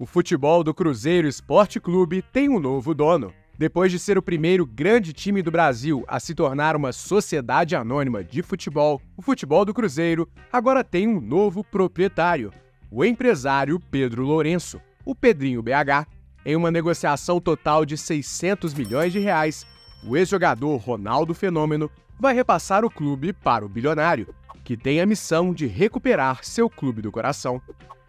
O futebol do Cruzeiro Esporte Clube tem um novo dono. Depois de ser o primeiro grande time do Brasil a se tornar uma sociedade anônima de futebol, o futebol do Cruzeiro agora tem um novo proprietário, o empresário Pedro Lourenço, o Pedrinho BH. Em uma negociação total de 600 milhões de reais, o ex-jogador Ronaldo Fenômeno vai repassar o clube para o bilionário, que tem a missão de recuperar seu clube do coração.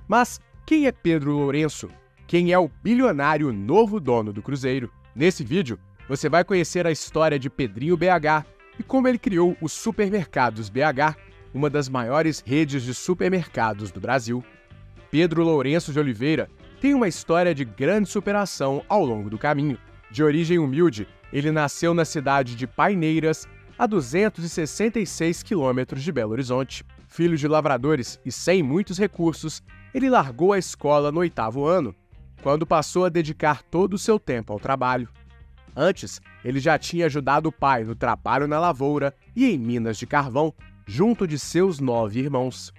Mas quem é Pedro Lourenço? Quem é o bilionário novo dono do Cruzeiro? Nesse vídeo, você vai conhecer a história de Pedrinho BH e como ele criou os Supermercados BH, uma das maiores redes de supermercados do Brasil. Pedro Lourenço de Oliveira tem uma história de grande superação ao longo do caminho. De origem humilde, ele nasceu na cidade de Paineiras, a 266 quilômetros de Belo Horizonte. Filho de lavradores e sem muitos recursos, ele largou a escola no 8º ano, quando passou a dedicar todo o seu tempo ao trabalho. Antes, ele já tinha ajudado o pai no trabalho na lavoura e em minas de carvão, junto de seus 9 irmãos.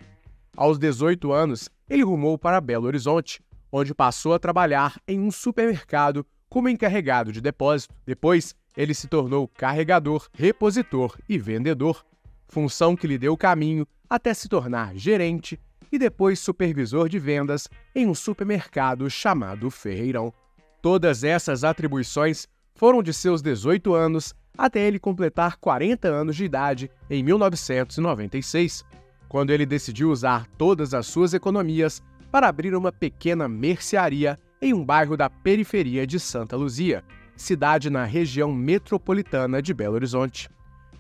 Aos 18 anos, ele rumou para Belo Horizonte, onde passou a trabalhar em um supermercado como encarregado de depósito. Depois, ele se tornou carregador, repositor e vendedor, função que lhe deu caminho até se tornar gerente e depois supervisor de vendas em um supermercado chamado Ferreirão. Todas essas atribuições foram de seus 18 anos até ele completar 40 anos de idade em 1996, quando ele decidiu usar todas as suas economias para abrir uma pequena mercearia em um bairro da periferia de Santa Luzia, cidade na região metropolitana de Belo Horizonte.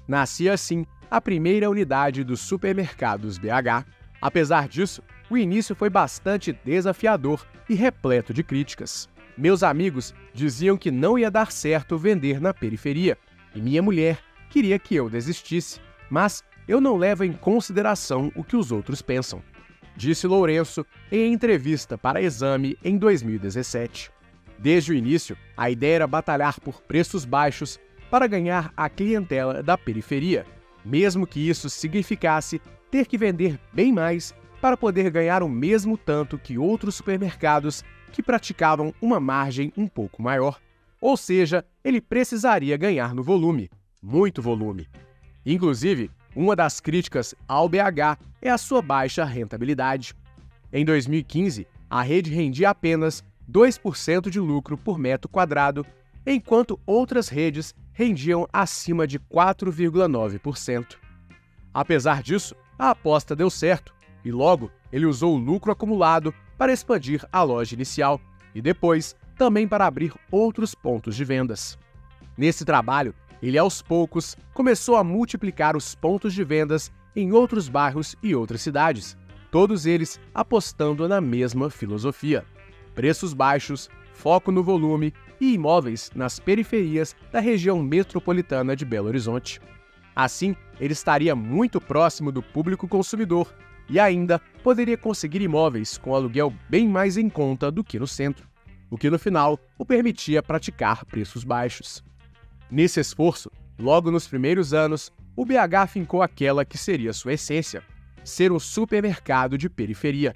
Nascia assim a primeira unidade dos Supermercados BH. Apesar disso, o início foi bastante desafiador e repleto de críticas. Meus amigos diziam que não ia dar certo vender na periferia, e minha mulher queria que eu desistisse, mas eu não levo em consideração o que os outros pensam, disse Lourenço em entrevista para Exame em 2017. Desde o início, a ideia era batalhar por preços baixos para ganhar a clientela da periferia, mesmo que isso significasse ter que vender bem mais para poder ganhar o mesmo tanto que outros supermercados que praticavam uma margem um pouco maior. Ou seja, ele precisaria ganhar no volume, muito volume. Inclusive, uma das críticas ao BH é a sua baixa rentabilidade. Em 2015, a rede rendia apenas 2% de lucro por metro quadrado, enquanto outras redes rendiam acima de 4,9%. Apesar disso, a aposta deu certo e logo ele usou o lucro acumulado para expandir a loja inicial e depois também para abrir outros pontos de vendas. Nesse trabalho, ele aos poucos começou a multiplicar os pontos de vendas em outros bairros e outras cidades, todos eles apostando na mesma filosofia: preços baixos, foco no volume e imóveis nas periferias da região metropolitana de Belo Horizonte. Assim, ele estaria muito próximo do público consumidor e ainda poderia conseguir imóveis com aluguel bem mais em conta do que no centro, o que no final o permitia praticar preços baixos. Nesse esforço, logo nos primeiros anos, o BH fincou aquela que seria sua essência: ser um supermercado de periferia,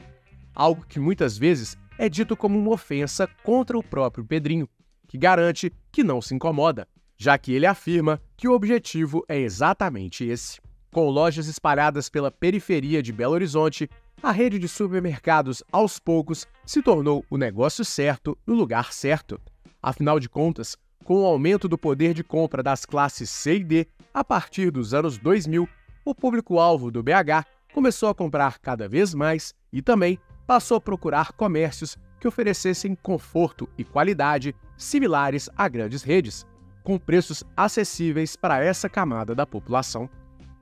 algo que muitas vezes é dito como uma ofensa contra o próprio Pedrinho, que garante que não se incomoda, já que ele afirma que o objetivo é exatamente esse. Com lojas espalhadas pela periferia de Belo Horizonte, a rede de supermercados aos poucos se tornou o negócio certo no lugar certo. Afinal de contas, com o aumento do poder de compra das classes C e D a partir dos anos 2000, o público-alvo do BH começou a comprar cada vez mais e também passou a procurar comércios que oferecessem conforto e qualidade similares a grandes redes, com preços acessíveis para essa camada da população.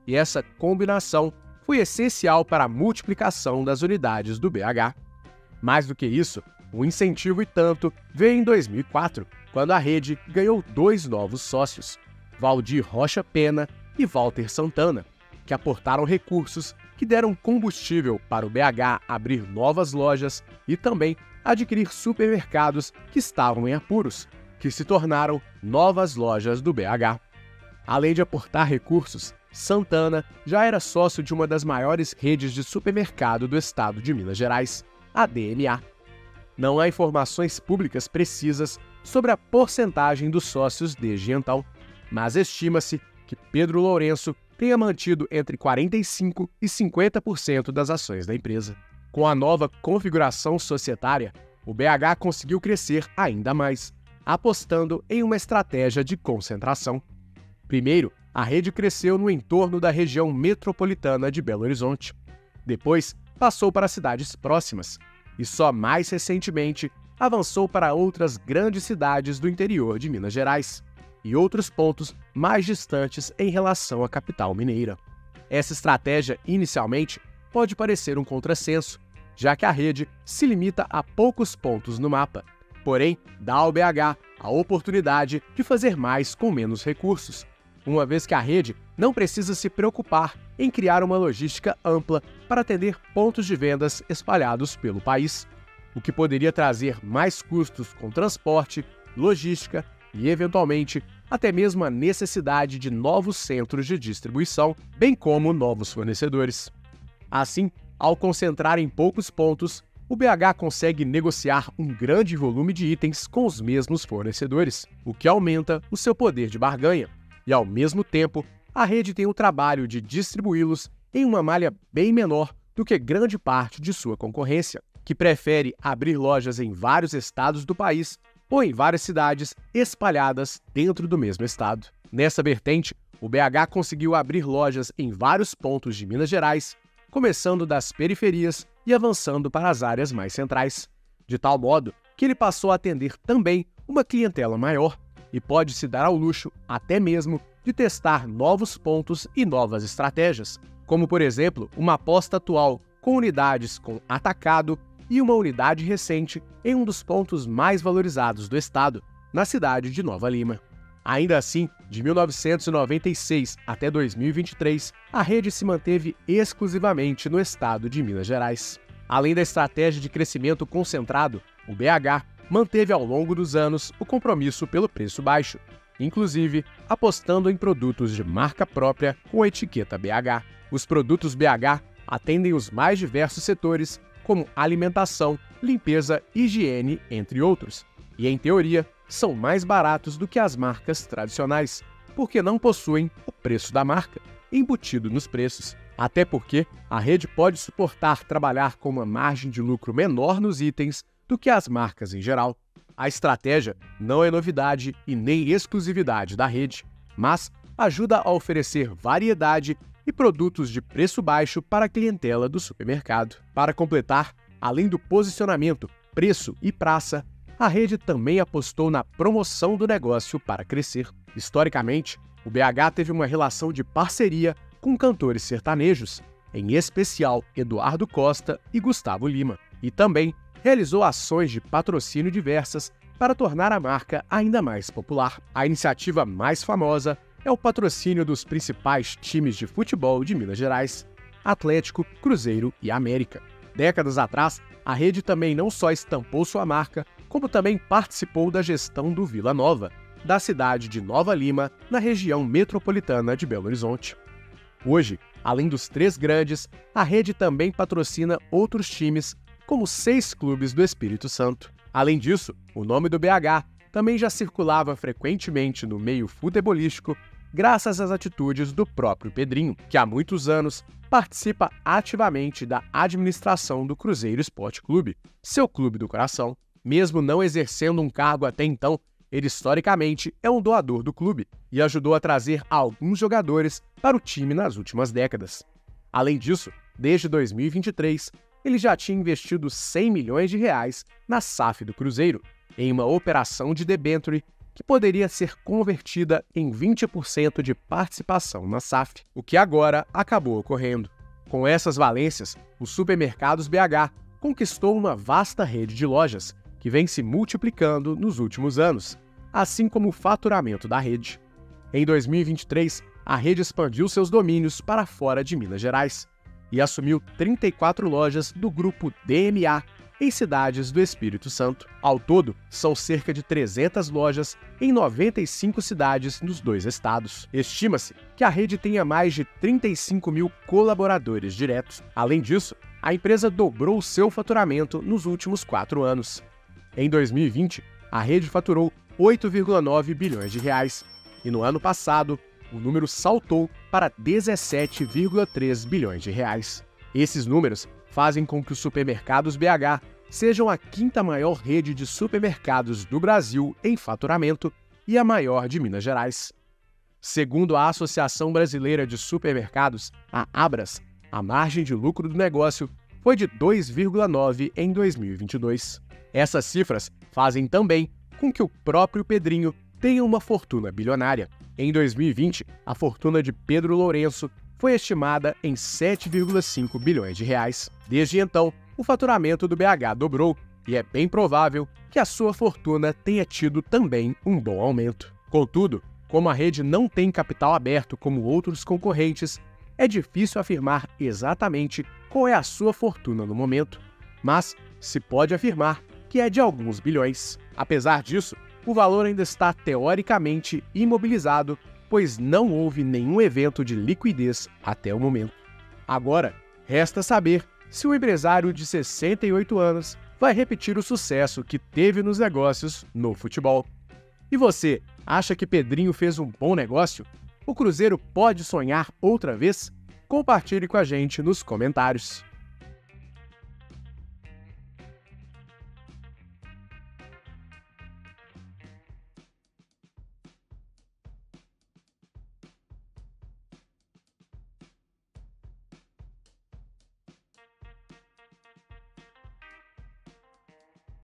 E essa combinação foi essencial para a multiplicação das unidades do BH. Mais do que isso, um incentivo e tanto veio em 2004, quando a rede ganhou 2 novos sócios, Valdir Rocha Pena e Walter Santana, que aportaram recursos que deram combustível para o BH abrir novas lojas e também adquirir supermercados que estavam em apuros, que se tornaram novas lojas do BH. Além de aportar recursos, Santana já era sócio de uma das maiores redes de supermercado do estado de Minas Gerais, a DMA. Não há informações públicas precisas sobre a porcentagem dos sócios desde então, mas estima-se que Pedro Lourenço tenha mantido entre 45% e 50% das ações da empresa. Com a nova configuração societária, o BH conseguiu crescer ainda mais, apostando em uma estratégia de concentração. Primeiro, a rede cresceu no entorno da região metropolitana de Belo Horizonte. Depois, passou para cidades próximas e só mais recentemente avançou para outras grandes cidades do interior de Minas Gerais e outros pontos mais distantes em relação à capital mineira. Essa estratégia, inicialmente, pode parecer um contrassenso, já que a rede se limita a poucos pontos no mapa, porém dá ao BH a oportunidade de fazer mais com menos recursos, uma vez que a rede não precisa se preocupar em criar uma logística ampla para atender pontos de vendas espalhados pelo país, o que poderia trazer mais custos com transporte, logística e, eventualmente, até mesmo a necessidade de novos centros de distribuição, bem como novos fornecedores. Assim, ao concentrar em poucos pontos, o BH consegue negociar um grande volume de itens com os mesmos fornecedores, o que aumenta o seu poder de barganha. E, ao mesmo tempo, a rede tem o trabalho de distribuí-los em uma malha bem menor do que grande parte de sua concorrência, que prefere abrir lojas em vários estados do país ou em várias cidades espalhadas dentro do mesmo estado. Nessa vertente, o BH conseguiu abrir lojas em vários pontos de Minas Gerais, começando das periferias e avançando para as áreas mais centrais, de tal modo que ele passou a atender também uma clientela maior e pode se dar ao luxo até mesmo de testar novos pontos e novas estratégias, como, por exemplo, uma aposta atual com unidades com atacado e uma unidade recente em um dos pontos mais valorizados do estado, na cidade de Nova Lima. Ainda assim, de 1996 até 2023, a rede se manteve exclusivamente no estado de Minas Gerais. Além da estratégia de crescimento concentrado, o BH manteve ao longo dos anos o compromisso pelo preço baixo, inclusive apostando em produtos de marca própria com a etiqueta BH. Os produtos BH atendem os mais diversos setores, como alimentação, limpeza, higiene, entre outros, e, em teoria, são mais baratos do que as marcas tradicionais, porque não possuem o preço da marca embutido nos preços. Até porque a rede pode suportar trabalhar com uma margem de lucro menor nos itens do que as marcas em geral. A estratégia não é novidade e nem exclusividade da rede, mas ajuda a oferecer variedade e produtos de preço baixo para a clientela do supermercado. Para completar, além do posicionamento, preço e praça, a rede também apostou na promoção do negócio para crescer. Historicamente, o BH teve uma relação de parceria com cantores sertanejos, em especial Eduardo Costa e Gustavo Lima, e também realizou ações de patrocínio diversas para tornar a marca ainda mais popular. A iniciativa mais famosa é o patrocínio dos principais times de futebol de Minas Gerais, Atlético, Cruzeiro e América. Décadas atrás, a rede também não só estampou sua marca, como também participou da gestão do Vila Nova, da cidade de Nova Lima, na região metropolitana de Belo Horizonte. Hoje, além dos 3 grandes, a rede também patrocina outros times, como 6 clubes do Espírito Santo. Além disso, o nome do BH também já circulava frequentemente no meio futebolístico, graças às atitudes do próprio Pedrinho, que há muitos anos participa ativamente da administração do Cruzeiro Esporte Clube, seu clube do coração. Mesmo não exercendo um cargo até então, ele historicamente é um doador do clube e ajudou a trazer alguns jogadores para o time nas últimas décadas. Além disso, desde 2023, ele já tinha investido R$100 milhões na SAF do Cruzeiro, em uma operação de debênture que poderia ser convertida em 20% de participação na SAF, o que agora acabou ocorrendo. Com essas valências, o Supermercados BH conquistou uma vasta rede de lojas, que vem se multiplicando nos últimos anos, assim como o faturamento da rede. Em 2023, a rede expandiu seus domínios para fora de Minas Gerais e assumiu 34 lojas do grupo DMA em cidades do Espírito Santo. Ao todo, são cerca de 300 lojas em 95 cidades nos 2 estados. Estima-se que a rede tenha mais de 35 mil colaboradores diretos. Além disso, a empresa dobrou seu faturamento nos últimos 4 anos. Em 2020, a rede faturou 8,9 bilhões de reais e no ano passado, o número saltou para 17,3 bilhões de reais. Esses números fazem com que os supermercados BH sejam a quinta maior rede de supermercados do Brasil em faturamento e a maior de Minas Gerais. Segundo a Associação Brasileira de Supermercados, a Abras, a margem de lucro do negócio foi de 2,9% em 2022. Essas cifras fazem também com que o próprio Pedrinho tenha uma fortuna bilionária. Em 2020, a fortuna de Pedro Lourenço foi estimada em 7,5 bilhões de reais. Desde então, o faturamento do BH dobrou e é bem provável que a sua fortuna tenha tido também um bom aumento. Contudo, como a rede não tem capital aberto como outros concorrentes, é difícil afirmar exatamente qual é a sua fortuna no momento, mas se pode afirmar que é de alguns bilhões. Apesar disso, o valor ainda está teoricamente imobilizado, pois não houve nenhum evento de liquidez até o momento. Agora, resta saber se o empresário de 68 anos vai repetir o sucesso que teve nos negócios no futebol. E você, acha que Pedrinho fez um bom negócio? O Cruzeiro pode sonhar outra vez? Compartilhe com a gente nos comentários.